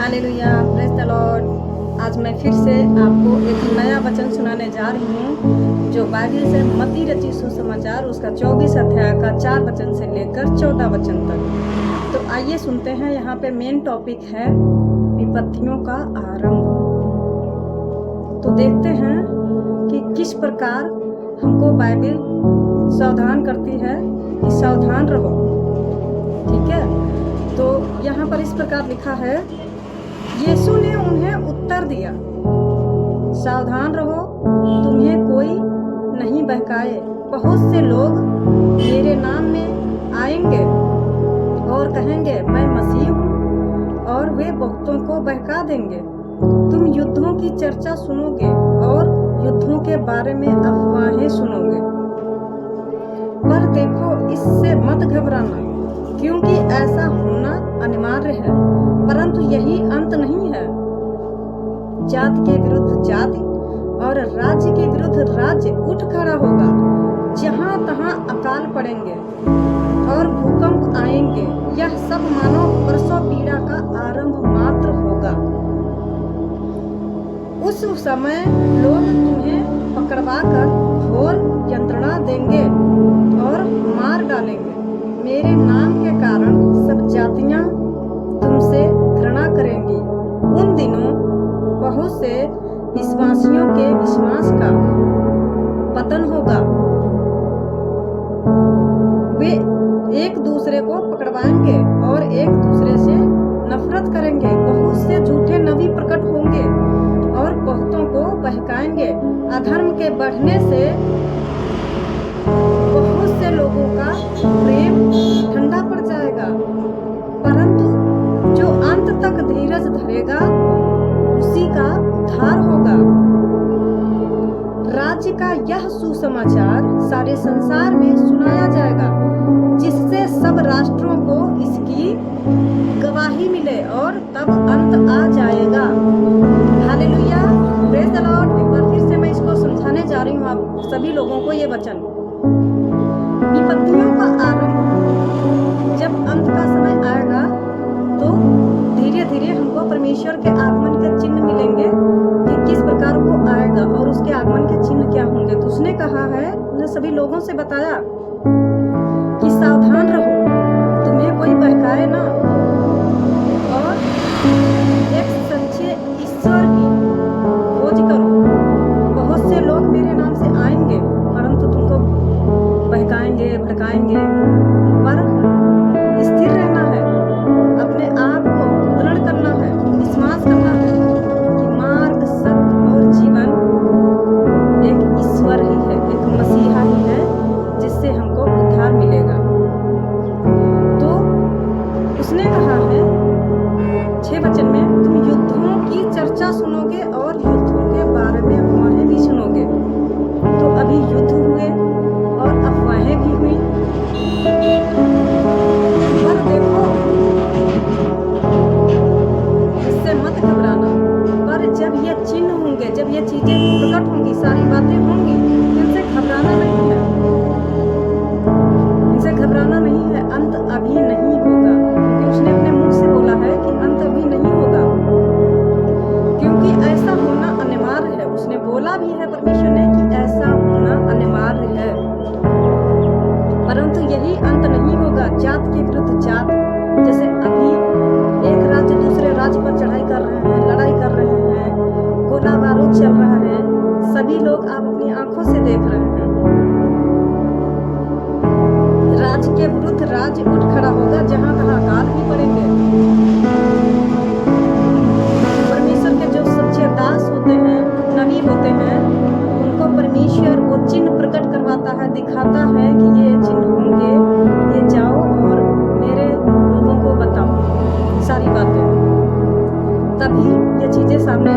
Hallelujah, praise the Lord. आज मैं फिर से आपको एक नया वचन सुनाने जा रही हूँ जो बाइबल से मत्ती रची सुसमाचार उसका 24 अध्याय का 4 वचन से लेकर 14 वचन तक। तो आइए सुनते हैं। यहाँ पे मेन टॉपिक है विपत्तियों का आरंभ। तो देखते हैं कि किस प्रकार हमको बाइबल सावधान करती है कि सावधान रहो। ठीक है, तो यहाँ पर इस प्रकार लिखा है, यीशु ने उन्हें उत्तर दिया, सावधान रहो, तुम्हें कोई नहीं बहकाए। बहुत से लोग मेरे नाम में आएंगे और कहेंगे मैं मसीह हूँ, और वे बहुतों को बहका देंगे। तुम युद्धों की चर्चा सुनोगे और युद्धों के बारे में अफवाहें सुनोगे, पर देखो इससे मत घबराना, क्योंकि ऐसा होना अनिवार्य है, परंतु यही अंत नहीं है। जाति के विरुद्ध जाति और राज्य के विरुद्ध राज्य उठ खड़ा होगा। जहाँ तहाँ अकाल पड़ेंगे और भूकंप आएंगे। यह सब मानो प्रसव पीड़ा का आरंभ मात्र होगा। उस समय लोग तुम्हें पकड़वाकर घोर यंत्रणा देंगे और मार डालेंगे। मेरे नाम के कारण सब जातियां तुमसे घृणा करेंगी। उन दिनों बहुत से विश्वासियों के विश्वास का पतन होगा। वे एक दूसरे को पकड़वाएंगे और एक दूसरे से नफरत करेंगे। बहुत से झूठे नबी प्रकट होंगे और बहुतों को बहकाएंगे। अधर्म के बढ़ने से बहुत से लोगों का प्रेम ठंडा पड़ जाएगा, परंतु जो अंत तक धीरज धरेगा उसी का उद्धार होगा। राज्य का यह सुसमाचार सारे संसार में सुनाया जाएगा, जिससे सब राष्ट्रों को इसकी गवाही मिले, और तब अंत आ जाएगा। Hallelujah, praise the Lord. एक बार फिर से मैं इसको समझाने जा रही हूँ आप सभी लोगों को ये वचन। विपत्तियों का आरंभ, जब अंत का समय आएगा तो धीरे धीरे हमको परमेश्वर के आगमन के चिन्ह मिलेंगे कि किस प्रकार वो आएगा और उसके आगमन के चिन्ह क्या होंगे। तो उसने कहा है, उसने सभी लोगों से बताया कि सावधान रहो, तुम्हें कोई बहकाए ना, और एक सच्चे ईश्वर की खोज करो। बहुत से लोग मेरे नाम से आएंगे, परंतु तुमको बहकाएंगे, भड़काएंगे, पर स्थिर रहना है, अपने आप को दृढ़ करना है, विश्वास करना है कि मार्ग, सत्य और जीवन एक ईश्वर ही है, एक मसीहा ही है, जिससे हमको उद्धार मिलेगा। तो उसने कहा है 6 वचन में, तुम युद्धों की चर्चा सुनोगे और युद्धों के बारे में अफवाहें भी सुनोगे। तो अभी युद्ध हुए और अफवाहें भी हुई, पर देखो इससे मत घबराना। पर जब ये चिन्ह होंगे, जब ये चीजें प्रकट होंगी, सारी बातें होंगी, इनसे घबराना नहीं है, इनसे घबराना नहीं है। अंत अभी नहीं होगा, क्योंकि उसने अपने मुंह से बोला है कि अंत अभी नहीं होगा, क्योंकि ऐसा होना अनिवार्य है। उसने बोला भी है परमेश्वर ने कि ऐसा होना अनिवार्य है, परंतु यही अंत नहीं होगा। जात के विरुद्ध जात, जैसे अभी एक राज्य दूसरे राज्य पर चढ़ाई कर रहे हैं, लड़ाई कर रहे हैं, गोला बारूद चल रहा है, सभी लोग आप अपनी आंखों से देख रहे हैं। राज्य के विरुद्ध राज्य उठ खड़ा होगा, जहां तहां अकाल भी पड़ेंगे। परमेश्वर के जो सच्चे दास होते हैं, नबी होते हैं, उनको परमेश्वर वो चिन्ह प्रकट करवाता है, दिखाता है कि ये चिन्ह होंगे, ये जाओ और मेरे लोगों को बताओ सारी बातें, तभी ये चीजें सामने